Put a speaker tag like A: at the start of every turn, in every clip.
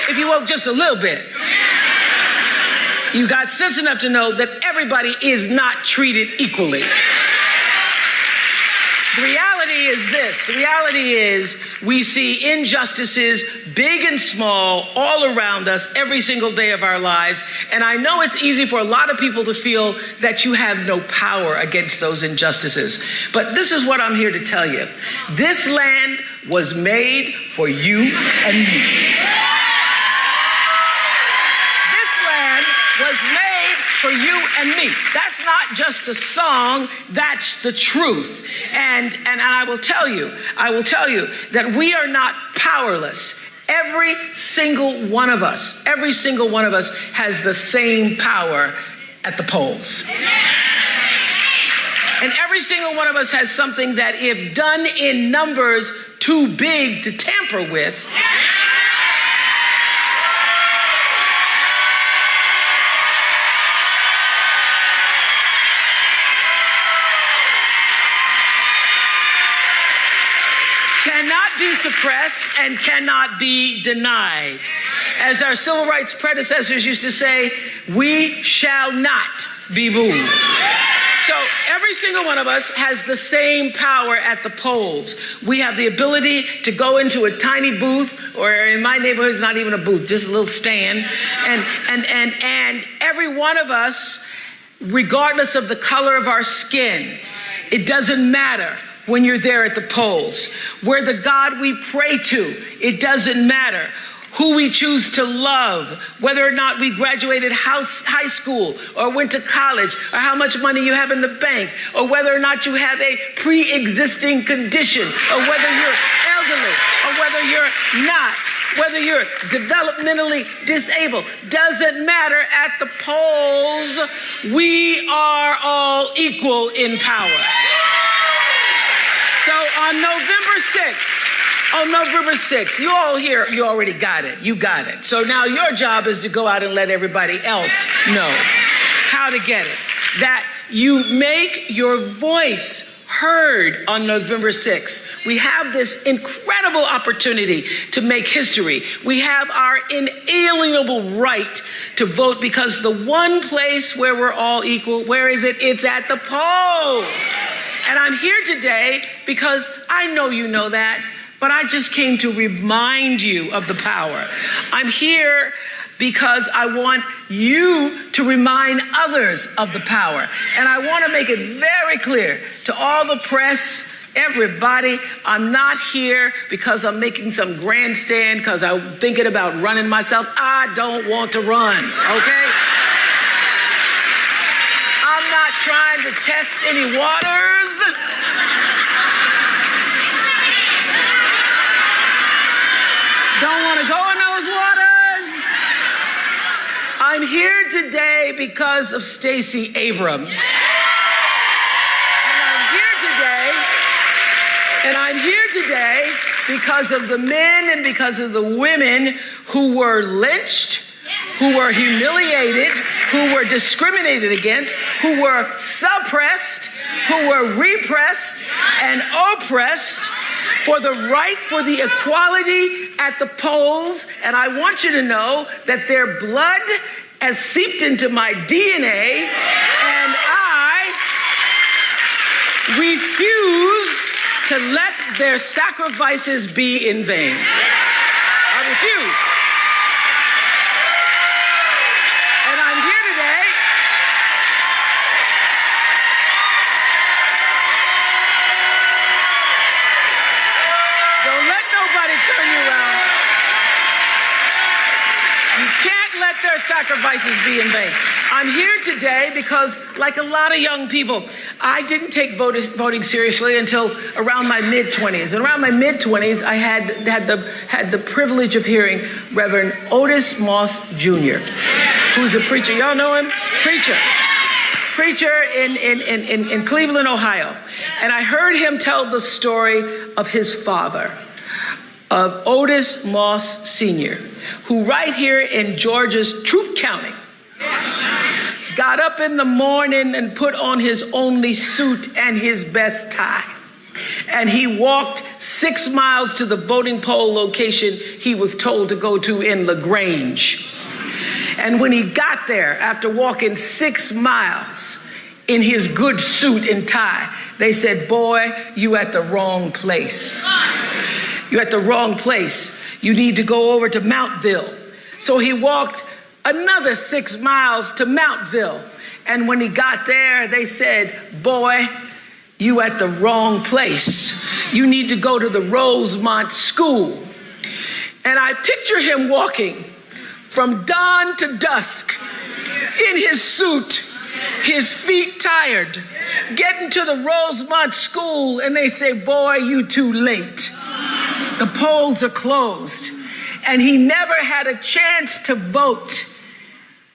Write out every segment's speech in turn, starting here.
A: if you woke just a little bit, you got sense enough to know that everybody is not treated equally. The reality is this. The reality is we see injustices, big and small, all around us every single day of our lives. And I know it's easy for a lot of people to feel that you have no power against those injustices. But this is what I'm here to tell you. This land was made for you and me. This land was made for you and me. That's not just a song, that's the truth. And I will tell you that we are not powerless. Every single one of us has the same power at the polls. And every single one of us has something that, if done in numbers too big to tamper with, cannot be suppressed and cannot be denied. As our civil rights predecessors used to say, we shall not be moved. So every single one of us has the same power at the polls. We have the ability to go into a tiny booth, or in my neighborhood, it's not even a booth, just a little stand. And every one of us, regardless of the color of our skin, it doesn't matter. When you're there at the polls, we're the God we pray to. It doesn't matter who we choose to love, whether or not we graduated high school or went to college, or how much money you have in the bank, or whether or not you have a pre-existing condition, or whether you're elderly, or whether you're not, whether you're developmentally disabled. Doesn't matter at the polls. We are all equal in power. So on November 6th, you all here, you already got it. You got it. So now your job is to go out and let everybody else know how to get it. That you make your voice heard on November 6th. We have this incredible opportunity to make history. We have our inalienable right to vote, because the one place where we're all equal, where is it? It's at the polls. And I'm here today because I know you know that, but I just came to remind you of the power. I'm here because I want you to remind others of the power. And I want to make it very clear to all the press, everybody, I'm not here because I'm making some grandstand because I'm thinking about running myself. I don't want to run, okay? I'm not trying to test any waters. Don't want to go in those waters. I'm here today because of Stacey Abrams. And I'm here today because of the men and because of the women who were lynched, who were humiliated, who were discriminated against, who were suppressed, who were repressed and oppressed for the right, for the equality at the polls. And I want you to know that their blood has seeped into my DNA, and I refuse to let their sacrifices be in vain. I refuse. And I'm here today don't let nobody turn you around. You can't let their sacrifices be in vain. I'm here today because, like a lot of young people, I didn't take voting seriously until around my mid-20s. And around my mid-20s, I had the privilege of hearing Reverend Otis Moss Jr., who's a preacher. Y'all know him? Preacher in Cleveland, Ohio. And I heard him tell the story of his father, of Otis Moss Sr., who right here in Georgia's Troup County got up in the morning and put on his only suit and his best tie. And he walked 6 miles to the voting poll location he was told to go to in LaGrange. And when he got there, after walking 6 miles in his good suit and tie, they said, boy, you at the wrong place. You're at the wrong place. You need to go over to Mountville. So he walked another 6 miles to Mountville. And when he got there, they said, boy, you at the wrong place. You need to go to the Rosemont School. And I picture him walking from dawn to dusk in his suit, his feet tired, getting to the Rosemont School, and they say, boy, you too late. The polls are closed. And he never had a chance to vote.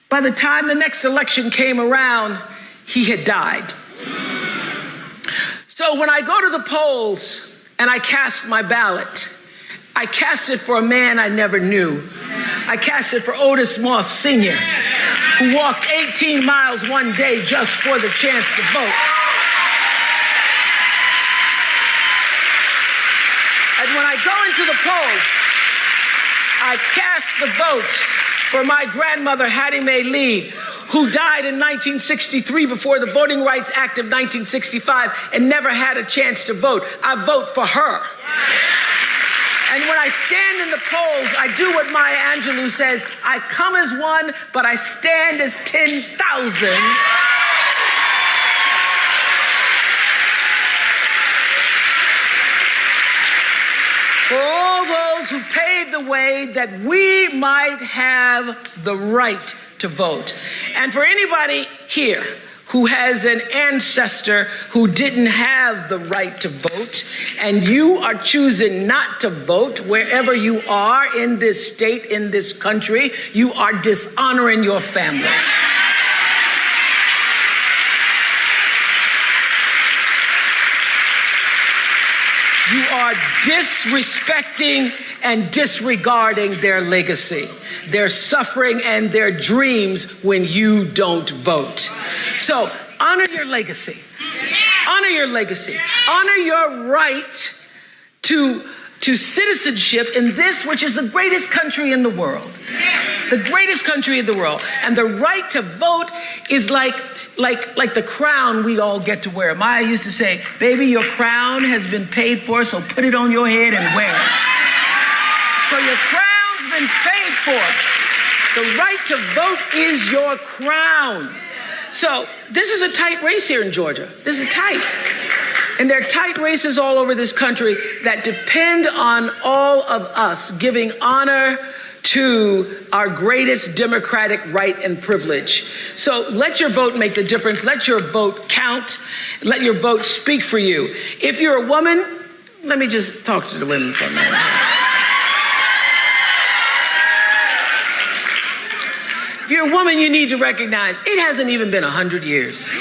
A: By the time the next election came around, he had died. So when I go to the polls and I cast my ballot, I cast it for a man I never knew. I cast it for Otis Moss Sr., who walked 18 miles one day just for the chance to vote. And when I go into the polls, I cast the vote for my grandmother, Hattie Mae Lee, who died in 1963 before the Voting Rights Act of 1965 and never had a chance to vote. I vote for her. And when I stand in the polls, I do what Maya Angelou says, I come as one, but I stand as 10,000. For all those who paved the way that we might have the right to vote. And for anybody here who has an ancestor who didn't have the right to vote, and you are choosing not to vote wherever you are in this state, in this country, you are dishonoring your family. You are disrespecting and disregarding their legacy, their suffering and their dreams when you don't vote. So honor your legacy. Honor your legacy. Honor your right to citizenship in this, which is the greatest country in the world. The greatest country in the world. And the right to vote is like the crown we all get to wear. Maya used to say, baby, your crown has been paid for, so put it on your head and wear it. So your crown's been paid for. The right to vote is your crown. So this is a tight race here in Georgia. This is tight. And there are tight races all over this country that depend on all of us giving honor to our greatest democratic right and privilege. So let your vote make the difference. Let your vote count. Let your vote speak for you. If you're a woman, let me just talk to the women for a minute. If you're a woman, you need to recognize it hasn't even been 100 years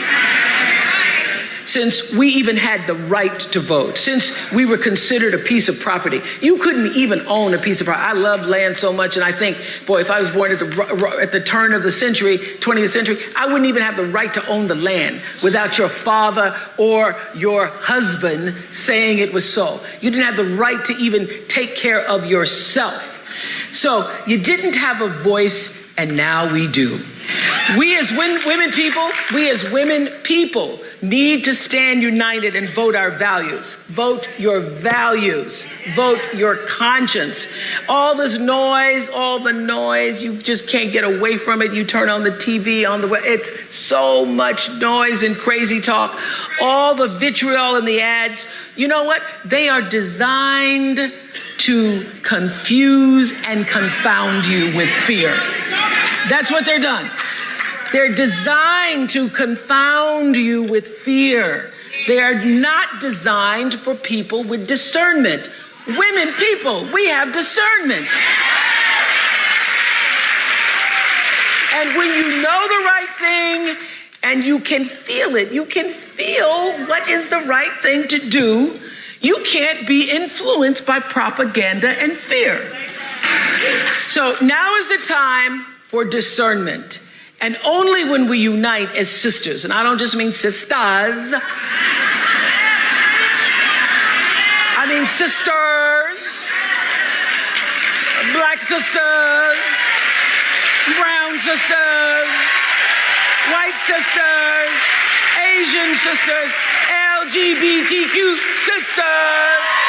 A: since we even had the right to vote, since we were considered a piece of property. You couldn't even own a piece of property. I loved land so much, and I think, boy, if I was born at the turn of the century, 20th century, I wouldn't even have the right to own the land without your father or your husband saying it was so. You didn't have the right to even take care of yourself. So you didn't have a voice, and now we do. We as women people need to stand united and vote our values. Vote your values. Vote your conscience. All this noise, all the noise, you just can't get away from it. You turn on the TV, on the web. It's so much noise and crazy talk. All the vitriol in the ads. You know what? They are designed to confuse and confound you with fear. That's what they're done. They're designed to confound you with fear. They are not designed for people with discernment. Women, people, we have discernment. And when you know the right thing and you can feel it, you can feel what is the right thing to do, you can't be influenced by propaganda and fear. So now is the time for discernment. And only when we unite as sisters, and I don't just mean sisters, I mean and sisters, black sisters, brown sisters, white sisters, Asian sisters, LGBTQ sisters.